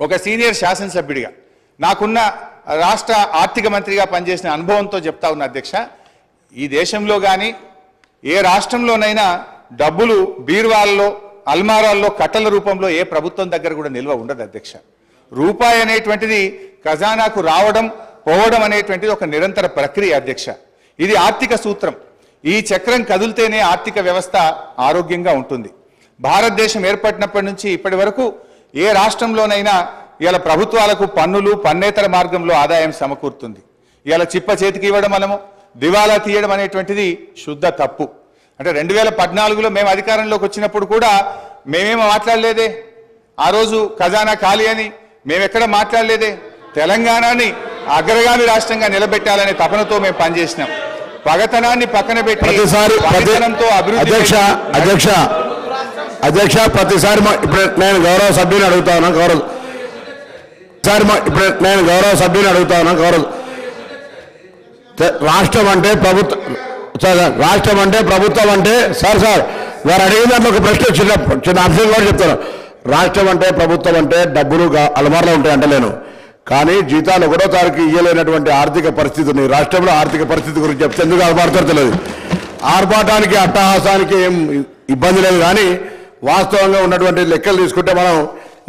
ఒక సీనియర్ శాసనసభ్యుడిగా నాకున్న రాష్ట్ర ఆర్థిక మంత్రిగా పనిచేసిన అనుభవంతో చెప్తా ఉన్నా అధ్యక్ష, ఈ దేశంలో కానీ ఏ రాష్ట్రంలోనైనా డబ్బులు బీరువాల్లో అల్మారాల్లో కట్టల రూపంలో ఏ ప్రభుత్వం దగ్గర కూడా నిల్వ ఉండదు అధ్యక్ష. రూపాయి అనేటువంటిది ఖజానాకు రావడం పోవడం అనేటువంటిది ఒక నిరంతర ప్రక్రియ అధ్యక్ష. ఇది ఆర్థిక సూత్రం. ఈ చక్రం కదిలితేనే ఆర్థిక వ్యవస్థ ఆరోగ్యంగా ఉంటుంది. భారతదేశం ఏర్పడినప్పటి నుంచి ఇప్పటి వరకు ఏ రాష్ట్రంలోనైనా ఇలా ప్రభుత్వాలకు పన్నులు పన్నేతర మార్గంలో ఆదాయం సమకూరుతుంది. ఇలా చిప్ప చేతికి ఇవ్వడం మనము దివాలా తీయడం అనేటువంటిది శుద్ధ తప్పు. అంటే 2014లో మేము అధికారంలోకి వచ్చినప్పుడు కూడా మేమేమో మాట్లాడలేదే, ఆ రోజు ఖజానా ఖాళీ అని మేమెక్కడ మాట్లాడలేదే. తెలంగాణని అగ్రగామి రాష్ట్రంగా నిలబెట్టాలనే తపనతో మేము పనిచేసినాం. పగతనాన్ని పక్కన పెట్టి అధ్యక్ష ప్రతిసారి ఇప్పుడు నేను గౌరవ సభ్యుని అడుగుతాను రాష్ట్రం అంటే ప్రభుత్వం అంటే సార్ వారు అడిగిన దాంట్లో ఒక ప్రశ్న చిన్న అంశం కూడా చెప్తాను. రాష్ట్రం అంటే ప్రభుత్వం అంటే డబ్బులు అలమారలో ఉంటాయి అంటలేను, కానీ జీతాలు 1వ తారీఖు ఇయ్యలేనటువంటి ఆర్థిక పరిస్థితి ఉంది. రాష్ట్రంలో ఆర్థిక పరిస్థితి గురించి చెప్తే ఎందుకు ఆర్పాడతారో తెలియదు. ఆర్పాటానికి అట్టహాసానికి ఏం ఇబ్బంది లేదు, కానీ వాస్తవంగా ఉన్నటువంటి లెక్కలు తీసుకుంటే మనం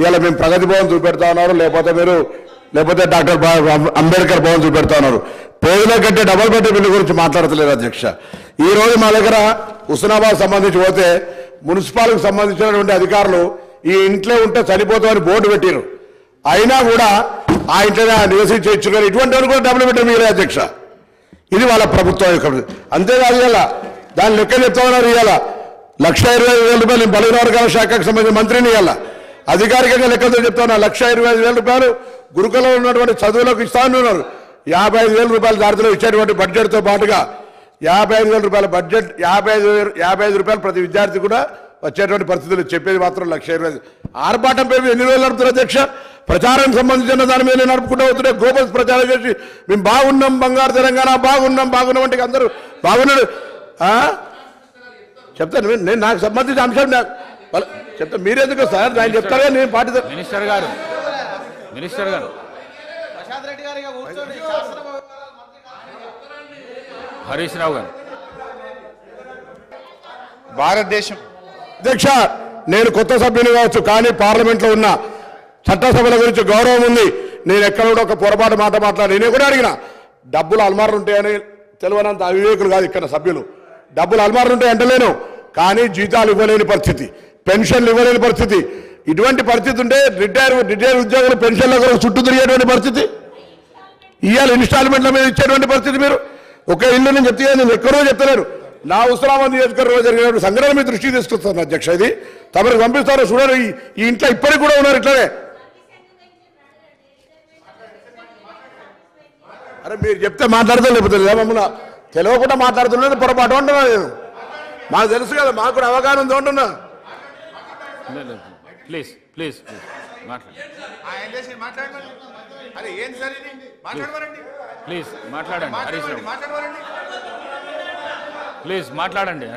ఇలా మేము ప్రగతి భవన్ చూపెడతా ఉన్నారు, లేకపోతే డాక్టర్ అంబేద్కర్ భవన్ చూపెడతా ఉన్నారు. పేదల కంటే డబల్ బెడ్రూమ్ బిల్లు గురించి మాట్లాడతలేదు అధ్యక్ష. ఈ రోజు మా దగ్గర హుస్నాబాద్ సంబంధించి పోతే మున్సిపాలిటీకి సంబంధించినటువంటి అధికారులు ఈ ఇంట్లో ఉంటే చనిపోతామని బోర్డు పెట్టారు, అయినా కూడా ఆ ఇంట్లో నివసించి ఇచ్చుకొని ఇటువంటి వాళ్ళు కూడా డబుల్ బెడ్రూమ్ ఇవ్వలేదు అధ్యక్ష. ఇది వాళ్ళ ప్రభుత్వం యొక్క. అంతేకాదు ఇలా దాని లెక్క చెప్తా ఉన్నారు. ఇవాళ 1,25,000 నేను బలహీన వర్గాల శాఖకు సంబంధించిన మంత్రిని ఇవాళ అధికారికంగా లెక్కతో చెప్తా ఉన్నా. 1,25,000 గురుకులంలో ఉన్నటువంటి చదువులకు ఇస్తా ఉన్నారు. 55,000 రూపాయల దారిలో ఇచ్చేటువంటి బడ్జెట్తో పాటుగా 55,000 రూపాయల బడ్జెట్ 55 రూపాయలు ప్రతి విద్యార్థి కూడా వచ్చేటువంటి పరిస్థితులు చెప్పేది మాత్రం 1,20,000. ఆర్భాటం పేరు ఎన్ని రోజులు నడుపుతారు అధ్యక్ష? ప్రచారానికి సంబంధించిన దాని మీద నడుపుకుంటూ వస్తుంటే గోపల్స్ ప్రచారం చేసి మేము బాగున్నాం, బంగారు తెలంగాణ బాగున్నాం అంటే అందరూ బాగున్నాడు చెప్తాను. నేను నాకు సంబంధించిన అంశం చెప్తా, మీరెందుకు సార్ నేను చెప్తారా? నేను పార్టీ మినిస్టర్ గారు హరీష్ రావు గారు భారతదేశం అధ్యక్ష, నేను కొత్త సభ్యుని కావచ్చు, కానీ పార్లమెంట్లో ఉన్న చట్టసభల గురించి గౌరవం ఉంది. నేను ఎక్కడ కూడా ఒక పొరపాటు మాట మాట్లాడి నేను కూడా అడిగిన డబ్బులు అల్మార్లు ఉంటాయని తెలియనంత అవివేకులు కాదు ఇక్కడ సభ్యులు. డబ్బులు అల్మార్లు ఉంటాయి అంటలేను, కానీ జీతాలు ఇవ్వలేని పరిస్థితి, పెన్షన్లు ఇవ్వలేని పరిస్థితి. ఇటువంటి పరిస్థితి ఉంటే రిటైర్ ఉద్యోగులు పెన్షన్ల కొరకు చుట్టూ తిరిగేటువంటి పరిస్థితి, ఇవాళ ఇన్స్టాల్మెంట్ల మీద ఇచ్చేటువంటి పరిస్థితి. మీరు ఒక ఇల్లు నేను చెప్తే నేను ఎక్కడో చెప్తలేను. నా హుస్నాబాద్ నియోజకవర్గంలో జరిగినటువంటి సంఘటన మీ దృష్టికి తీసుకొస్తాను అధ్యక్ష. ఇది తమరికి పంపిస్తారో చూడరు. ఈ ఇంట్లో ఇప్పటికి కూడా ఉన్నారు ఇట్లనే. అరే మీరు చెప్తే మాట్లాడతాం, లేకపోతే మమ్మల్ని తెలియకుండా మాట్లాడుతున్నది పొరపాటు అంటున్నా. నేను మాకు తెలుసు కదా, మాకు కూడా అవగాహన ఉంది అంటున్నా. ప్లీజ్ మాట్లాడండి హరీష్ రావు, ప్లీజ్ మాట్లాడండి.